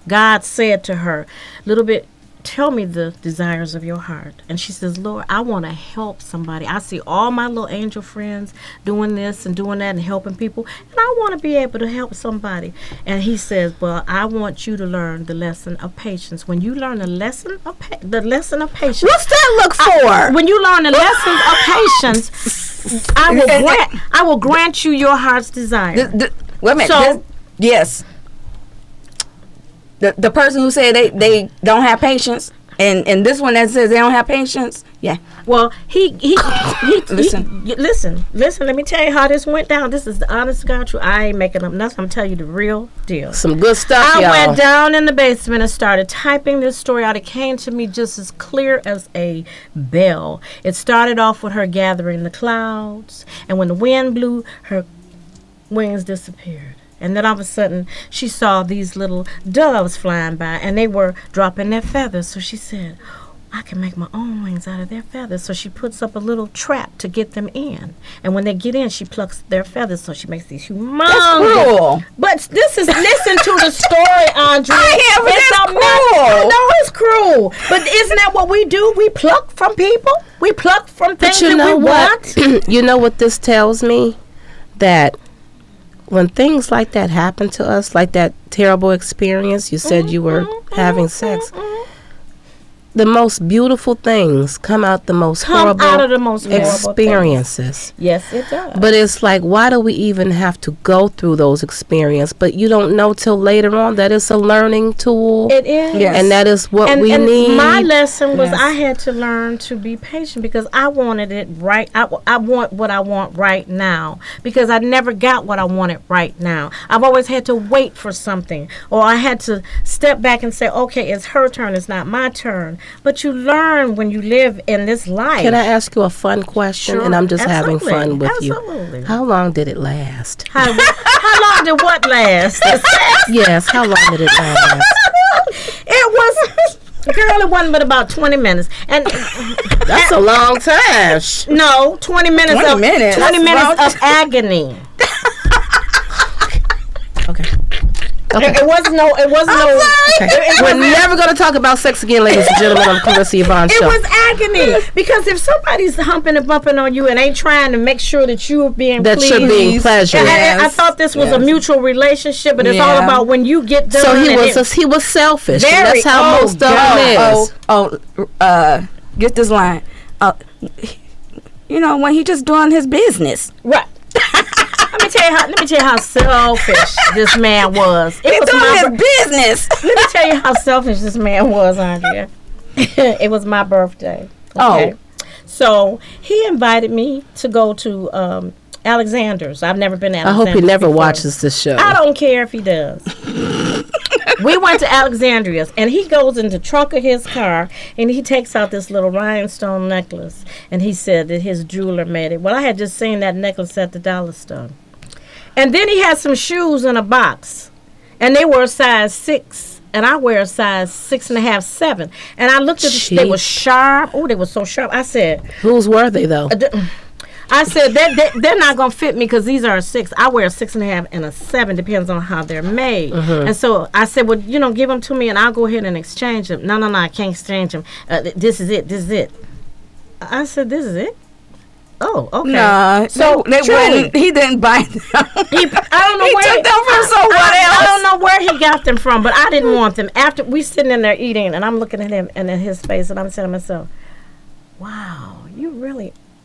God said to her, little bit, tell me the desires of your heart. And she says, Lord, I want to help somebody. I see all my little angel friends doing this and doing that and helping people. And I want to be able to help somebody. And he says, well, I want you to learn the lesson of patience. When you learn the lesson of patience. What's that look for? When you learn the lessons of patience, I will grant you your heart's desire. Wait a minute. Yes. The person who said they don't have patience, and this one that says they don't have patience, yeah. Well, he listen. Let me tell you how this went down. This is the honest to God truth. I ain't making up nothing. I'm telling you the real deal. Some good stuff, y'all. I went down in the basement and started typing this story out. It came to me just as clear as a bell. It started off with her gathering the clouds, and when the wind blew, her wings disappeared. And then all of a sudden, she saw these little doves flying by, and they were dropping their feathers. So she said, I can make my own wings out of their feathers. So she puts up a little trap to get them in. And when they get in, she plucks their feathers. So she makes these humongous. That's cruel. But listen to the story, Andre. That's cruel. I know it's cruel. But isn't that what we do? We pluck from people. We pluck from things that we want. You know what this tells me? That when things like that happen to us, like that terrible experience, you said you were having sex, the most beautiful things come out the most horrible experiences. Yes, it does. But it's like, why do we even have to go through those experiences? But you don't know till later on that it's a learning tool. It is. Yes. And that is what we need. My lesson was I had to learn to be patient because I wanted it right. I want what I want right now because I never got what I wanted right now. I've always had to wait for something, or I had to step back and say, okay, it's her turn, it's not my turn. But you learn when you live in this life. Can I ask you a fun question? Sure. And I'm just having fun with Absolutely. you. How long did it last? How long did what last? Yes, how long did it last? It was, girl, it wasn't but about 20 minutes. And that's a long time. No, 20 minutes. 20 minutes of agony. Okay. It wasn't no. Okay. We're never going to talk about sex again, ladies and gentlemen, on the Clarissa Yvonne show. It was agony because if somebody's humping and bumping on you and ain't trying to make sure that you're being pleased, you're being pleasured. I thought this was a mutual relationship, but it's all about when you get done. So he was selfish. And that's how most of them is. Get this line. When he just doing his business, right. Let me tell you how selfish this man was. He's doing his business. Let me tell you how selfish this man was, Andrea. It was my birthday. Okay? Oh. So he invited me to go to Alexander's. I've never been to Alexander's. I hope he never watches this show. I don't care if he does. We went to Alexandria's, and he goes in the trunk of his car, and he takes out this little rhinestone necklace, and he said that his jeweler made it. Well, I had just seen that necklace at the dollar store. And then he had some shoes in a box, and they were a size 6 and I wear a size 6.5, 7. And I looked at them, they were sharp. Oh, they were so sharp. I said, whose were they though? I said they're not gonna fit me because these are a 6. I wear a 6.5 and a 7, depends on how they're made. And so I said, well, give them to me and I'll go ahead and exchange them. No, I can't exchange them. This is it. I said, this is it. Oh, okay. Nah, so he didn't buy them. I don't know he where took them from someone else. I don't know where he got them from, but I didn't want them. After we sitting in there eating, and I'm looking at him and at his face, and I'm saying to myself, "Wow,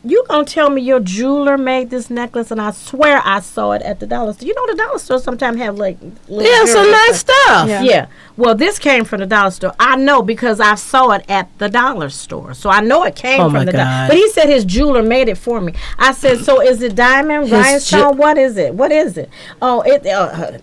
you gonna tell me your jeweler made this necklace?" And I swear I saw it at the dollar store. The dollar store sometimes have like some nice stuff. Yeah. Well, this came from the dollar store. I know because I saw it at the dollar store, so I know it came from the dollar. But he said his jeweler made it for me. I said, "So is it diamond, rhinestone? What is it? What is it?" Oh,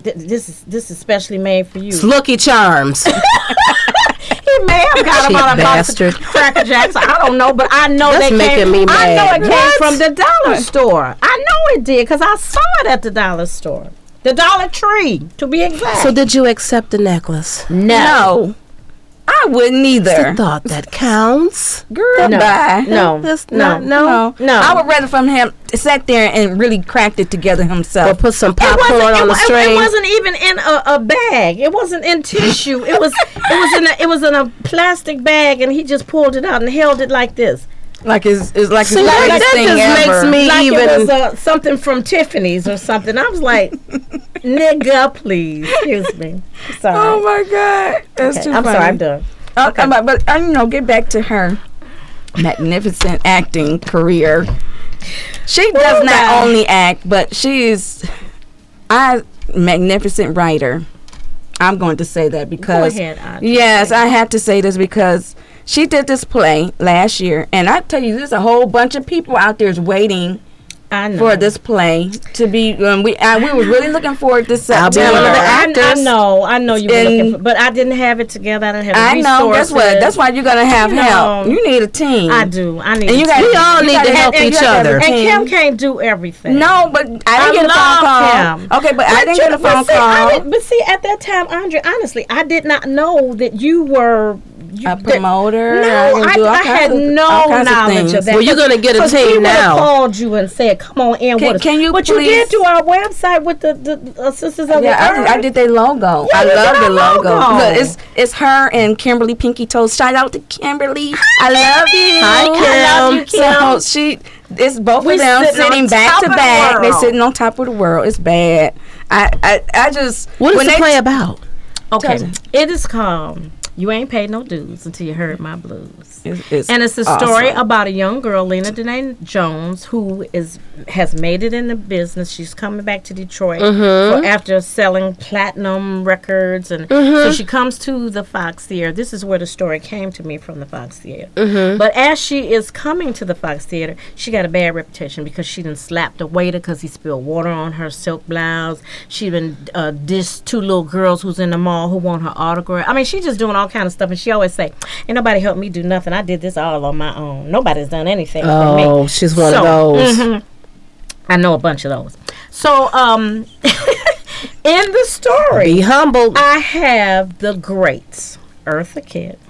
this is specially made for you. It's Lucky Charms. He may have got them out of box of Cracker Jacks. I don't know, but I know That's making me mad. I know it came from the dollar store. I know it did because I saw it at the dollar store. The Dollar Tree, to be exact. So did you accept the necklace? No. I wouldn't either. It's the thought that counts. Girl, bye. No. I would rather from him sat there and really cracked it together himself. Or put some popcorn on the string. It wasn't even in a bag. It wasn't in tissue. It was in a plastic bag, and he just pulled it out and held it like this. Like it's like so that just makes me like even. It was something from Tiffany's or something. I was like, nigga, please, excuse me. Sorry. Oh my God, that's too funny. I'm sorry, I'm done. Okay, but get back to her magnificent acting career. She does not only act, but she is a magnificent writer. I'm going to say that because go ahead, Audrey. Yes, I have to say this because she did this play last year, and I tell you, there's a whole bunch of people out there waiting for this play to be. We were really looking forward to September. I know you were looking for, but I didn't have it together. I didn't have the resources. I know. Guess what? That's why you're gonna have help. You need a team. I do. I need. And we all need to help each other. And Kim can't do everything. No, but I didn't get a phone call. Kim. Okay, but I didn't get a phone call. But see, at that time, Andre, honestly, I did not know that you were. A promoter. No, I had no knowledge of that. Well, you're gonna get a team now. I called you and said, "Come on in." Can you? But please? You did do our website with the Sisters of the Earth. I did their logo. Yeah, I love the logo. Look, it's her and Kimberly Pinky Toes. Shout out to Kimberly. I love you. Hi, Kim. I love you, Kim. So it's both of them sitting back to back. They sitting on top of the world. It's bad. I just. What is the play about? Okay, it is called You Ain't Paid No Dues Until You Heard My Blues. And it's a story about a young girl, Lena Danae Jones, who has made it in the business. She's coming back to Detroit after selling platinum records. And so she comes to the Fox Theater. This is where the story came to me, from the Fox Theater. But as she is coming to the Fox Theater, she got a bad reputation because she done slapped a waiter because he spilled water on her silk blouse. She been dissed 2 little girls who's in the mall who want her autograph. I mean, she just doing all kind of stuff. And she always say, ain't nobody helped me do nothing. I did this all on my own. Nobody's done anything for me. Oh, she's one of those. I know a bunch of those. So, in the story, be humble. I have the greats: Eartha Kitt,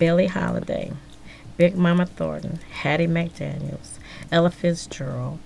Billie Holiday, Big Mama Thornton, Hattie McDaniels, Ella Fitzgerald.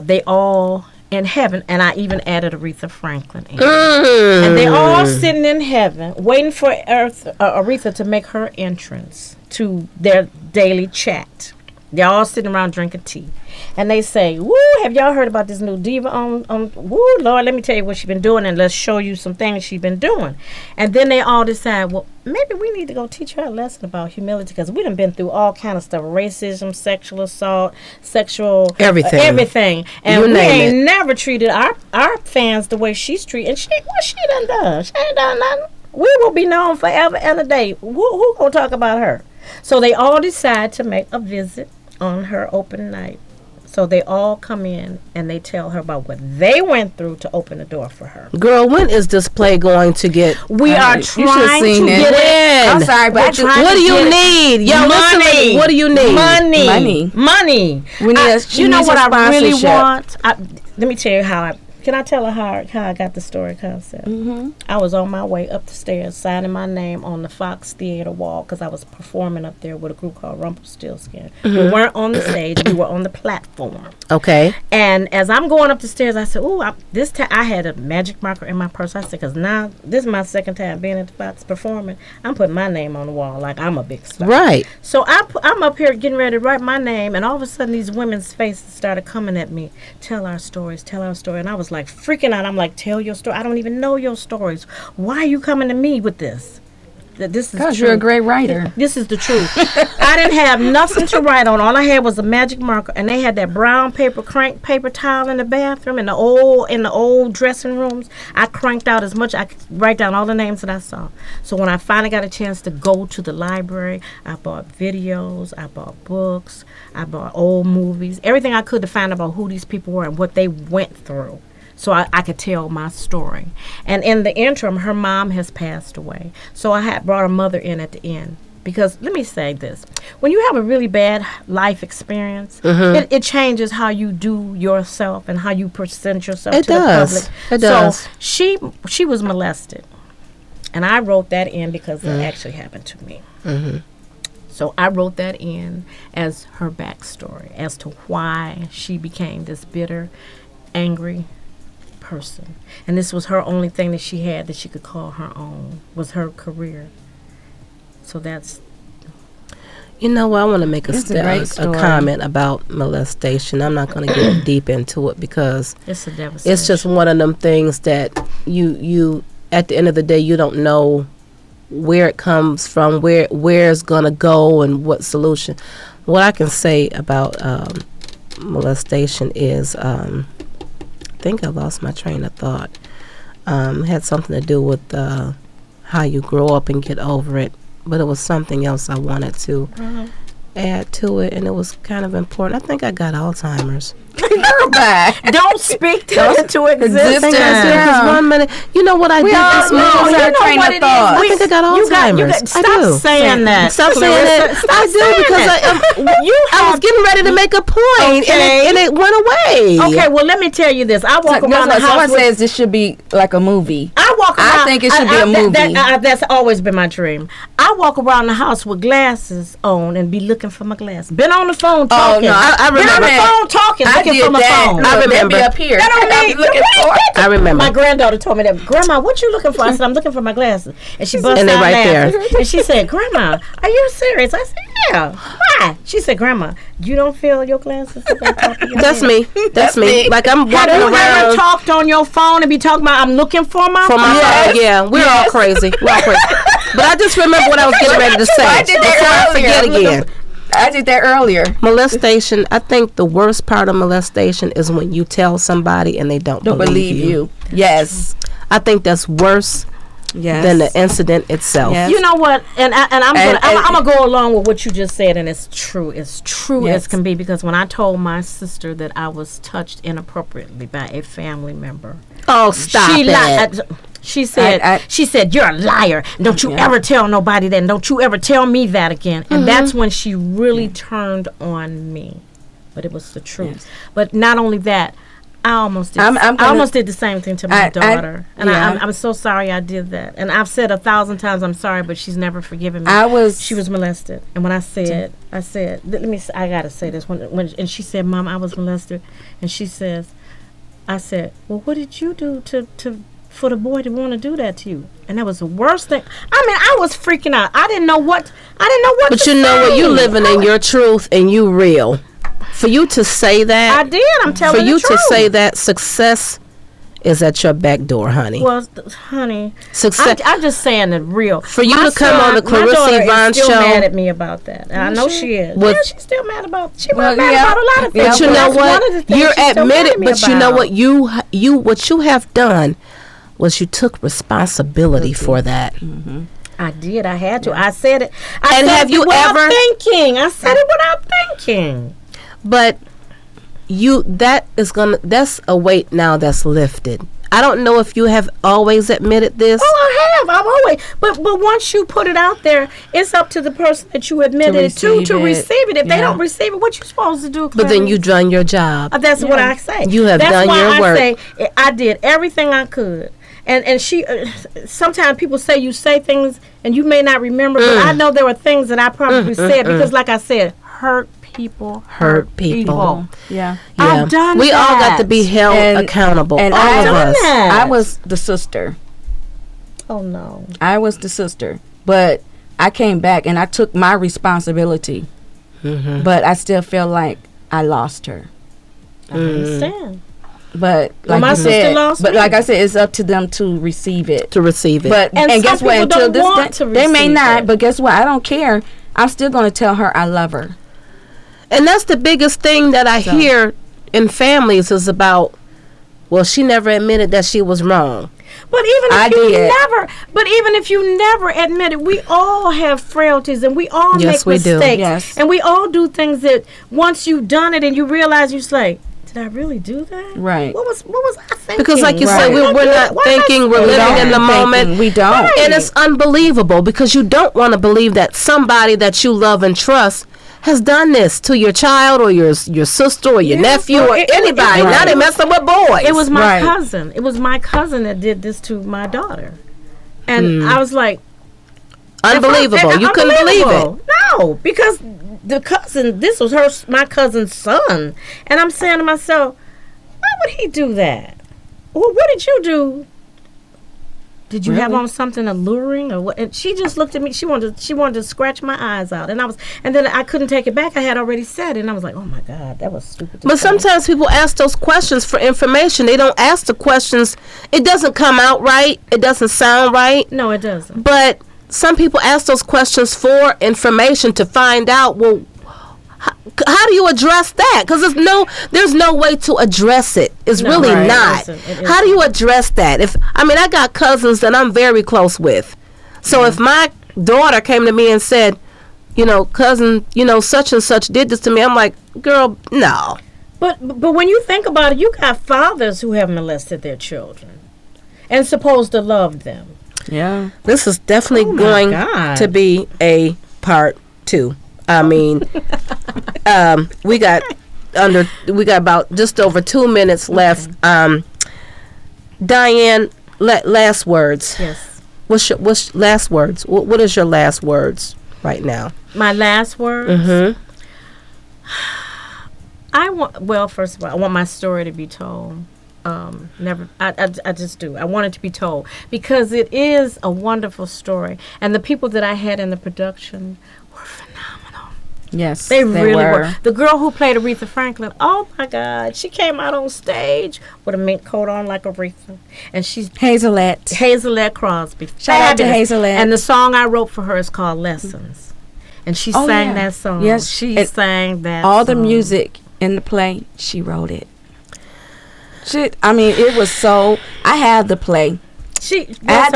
They all in heaven, and I even added Aretha Franklin in. And they all sitting in heaven waiting for Aretha to make her entrance to their daily chat. They're all sitting around drinking tea, and they say, "Woo, have y'all heard about this new diva on woo, Lord, let me tell you what she's been doing, and let's show you some things she's been doing." And then they all decide, well, maybe we need to go teach her a lesson about humility, because we done been through all kind of stuff: racism, sexual assault, sexual everything. And we ain't never treated our fans the way she's treated. And what she done done? She ain't done nothing. We will be known forever and a day. Who gonna talk about her? So they all decide to make a visit on her open night. So they all come in and they tell her about what they went through to open the door for her. Girl, when is this play going to get? We are trying to get it. I'm sorry, but what do you need? Yo, money. What do you need? Money. We need you know what I really want? Let me tell you how Can I tell her how I got the story concept? I was on my way up the stairs signing my name on the Fox Theater wall because I was performing up there with a group called Rumpelstiltskin. We weren't on the stage. We were on the platform. Okay. And as I'm going up the stairs, I said, this time I had a magic marker in my purse. I said, because now this is my second time being at the Fox performing. I'm putting my name on the wall like I'm a big star. Right. So I'm up here getting ready to write my name, and all of a sudden these women's faces started coming at me. Tell our stories, tell our story. And I was like freaking out. I'm like, tell your story. I don't even know your stories. Why are you coming to me with this? This is because you're a great writer. This is the truth. I didn't have nothing to write on. All I had was a magic marker, and they had that brown paper crank paper towel in the bathroom in the old dressing rooms. I cranked out as much. I could write down all the names that I saw. So when I finally got a chance to go to the library, I bought videos, I bought books, I bought old movies, everything I could to find about who these people were and what they went through. So I could tell my story. And in the interim, her mom has passed away. So I had brought her mother in at the end. Because let me say this. When you have a really bad life experience, it changes how you do yourself and how you present yourself to the public. It does. So she was molested. And I wrote that in because it actually happened to me. So I wrote that in as her backstory as to why she became this bitter, angry person. And this was her only thing that she had that she could call her own, was her career. So that's... You know what? I want to make a comment about molestation. I'm not going to get deep into it because it's a devastation. It's just one of them things that you at the end of the day, you don't know where it comes from, where it's going to go, and what solution. What I can say about molestation is... I think I lost my train of thought. It had something to do with how you grow up and get over it, but it was something else I wanted to add to it, and it was kind of important. I think I got Alzheimer's. Don't speak into existence. One minute. You know what I did this morning? I think I got Alzheimer's. Stop saying that. Stop saying that. I do because I was getting ready to make a point, and it went away. Okay, well, let me tell you this. I walk around the house. Someone says this should be like a movie. I walk around. I think it should be a movie. That's always been my dream. I walk around the house with glasses on and be looking for my glasses. Been on the phone talking. Oh, no, I remember. Been on the phone talking. Looking for my phone. I remember. Up here. I remember. My granddaughter told me that. Grandma, what you looking for? I said, I'm looking for my glasses. And she busted out laughing. And she said, Grandma, are you serious? I said, yeah. Why? She said, Grandma, you don't feel your glasses? That's me. That's me. Like I'm walking around. Have you ever talked on your phone and be talking about I'm looking for my phone? Yeah, we're all crazy. We're all crazy. But I just remember what I was getting ready to say before I forget again. I did that earlier. Molestation, I think the worst part of molestation is when you tell somebody and they don't believe you. Yes. I think that's worse than the incident itself. Yes. You know what? And I'm gonna go along with what you just said, and it's true. It's true as can be, because when I told my sister that I was touched inappropriately by a family member. Oh, stop it. She said, you're a liar. Don't you ever tell nobody that. And don't you ever tell me that again. And that's when she really turned on me. But it was the truth. Yes. But not only that, I almost did the same thing to my daughter. I'm so sorry I did that. And I've said 1,000 times I'm sorry, but she's never forgiven me. She was molested. And when I said, I got to say this. And she said, Mom, I was molested. And I said, well, what did you do for the boy to want to do that to you? And that was the worst thing. I mean, I was freaking out. I didn't know what But to you know say. what? You living in your truth and you real. For you to say that. I did. I'm telling you the truth. For you to say that, success is at your back door, honey. Well, honey, success. I'm just saying it real. For you to come on the Clarissa Yvonne show. She's still mad at me about that. And I know she is. She's still mad about it. She's mad about a lot of things. But you know what? You're admitted, but you know what? What you have done was you took responsibility for that. Mm-hmm. I did. I had to. I said it. I said it without thinking. But that's a weight now that's lifted. I don't know if you have always admitted this. Oh, I have. I've always. But once you put it out there, it's up to the person that you admitted it to receive it. If they don't receive it, what you supposed to do? But then you done your job. That's what I say. You have done your work. That's why I say I did everything I could. And she, sometimes people say you say things and you may not remember, but I know there were things that I probably said because, like I said, hurt people. Yeah. I've done we that. all got to be held accountable. And all I've of done us. that. I was the sister. Oh, no. I was the sister. But I came back and I took my responsibility. Mm-hmm. But I still feel like I lost her. I understand. But Well, like my you sister said, lost but me. like I said, it's up to them to receive it. But And and guess some what? people Until don't this want day, to they may receive not. it. But guess what? I don't care. I'm still going to tell her I love her. And that's the biggest thing that I hear in families is about, well, she never admitted that she was wrong. But even if you never admit it, we all have frailties and we all Yes, make we do. mistakes. Yes. And we all do things that once you've done it and you realize you're like, did I really do that? Right. What was I thinking? Because like you said, Right. we're not thinking, we're living in the moment. We don't. And it's unbelievable because you don't want to believe that somebody that you love and trust has done this to your child or your sister or your nephew or anybody. Now they messing with boys. It was my cousin. It was my cousin that did this to my daughter. And I was like, unbelievable. You couldn't believe it. No, because the cousin, this was my cousin's son. And I'm saying to myself, why would he do that? Well, what did you do? Did you have on something alluring or what? And she just looked at me. She wanted to scratch my eyes out. And then I couldn't take it back. I had already said it. And I was like, oh my God, that was stupid. But sometimes people ask those questions for information. They don't ask the questions. It doesn't come out right. It doesn't sound right. No, it doesn't. But some people ask those questions for information to find out, well, how do you address that? Because there's no way to address it. It's really not. It isn't. How do you address that? I got cousins that I'm very close with. So if my daughter came to me and said, cousin, such and such did this to me, I'm like, girl, no. But when you think about it, you got fathers who have molested their children and supposed to love them. Yeah. This is definitely going to be a part 2. We got about just over 2 minutes left. Diane, last words. Yes. What's last words? What is your last words right now? My last words? Mm-hmm. First of all, I want my story to be told. I just do. I want it to be told because it is a wonderful story. And the people that I had in the production were phenomenal. Yes, they really were. The girl who played Aretha Franklin, oh my God, she came out on stage with a mink coat on like Aretha, and she's Hazelette Crosby. Shout out to Hazelette. And the song I wrote for her is called Lessons, and she sang that song. Yes, she sang that. All the music in the play, she wrote it. It was so. I had the play. I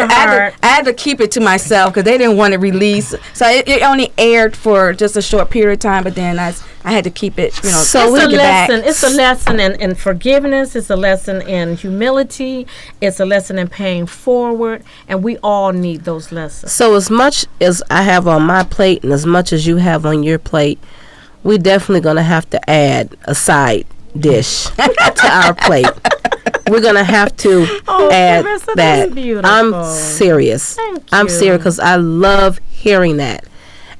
had to keep it to myself because they didn't want to release. So it only aired for just a short period of time. But then I had to keep it. So it's a lesson. It's a lesson in forgiveness. It's a lesson in humility. It's a lesson in paying forward. And we all need those lessons. So as much as I have on my plate and as much as you have on your plate, we're definitely going to have to add a side dish to our plate. We're gonna have to add Clarissa, that. I'm serious. I'm serious because I love hearing that,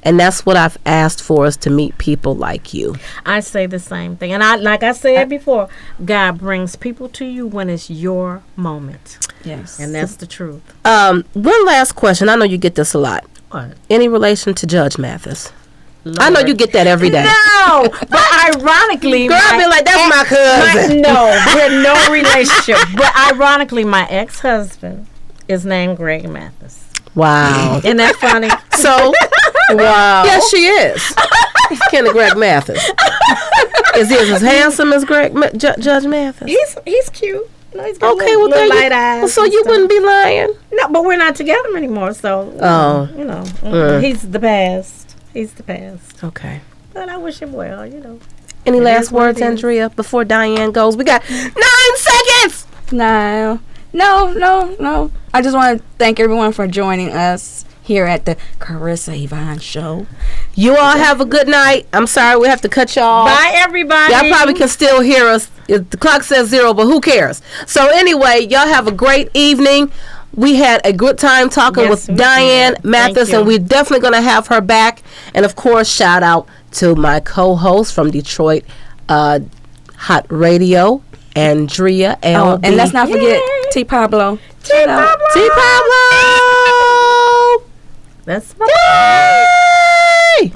and that's what I've asked for, is to meet people like you. I say the same thing, and like I said before, God brings people to you when it's your moment. Yes, and that's the truth. One last question. I know you get this a lot. What? Any relation to Judge Mathis? Lord. I know you get that every day. No, but ironically, girl, I be like, that's my cousin. We're no relationship. But ironically, my ex-husband is named Greg Mathis. Wow, isn't that funny? So, wow, yes, she is. Kind of Greg Mathis. Is he as handsome as Judge Mathis? He's cute. He's got okay, little light eyes. So you wouldn't be lying? No, but we're not together anymore. So, he's the past. He's the past. Okay. But I wish him well, Any last words, Andrea, before Diane goes? We got 9 seconds! No. No. I just want to thank everyone for joining us here at the Clarissa Yvonne show. You all have a good night. I'm sorry we have to cut y'all off. Bye, everybody. Y'all probably can still hear us. The clock says 0, but who cares? So anyway, y'all have a great evening. We had a good time talking with Diane Mathis, and we're definitely going to have her back. And, of course, shout out to my co-host from Detroit Hot Radio, Andrea L. And let's not forget T. Pablo. T. Pablo! That's my Yay!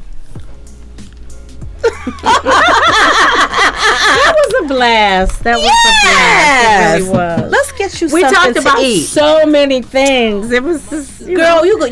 That was a blast. That was a blast. It really was. Let's get you We something talked to about eat. so many things. It was just, Girl, you are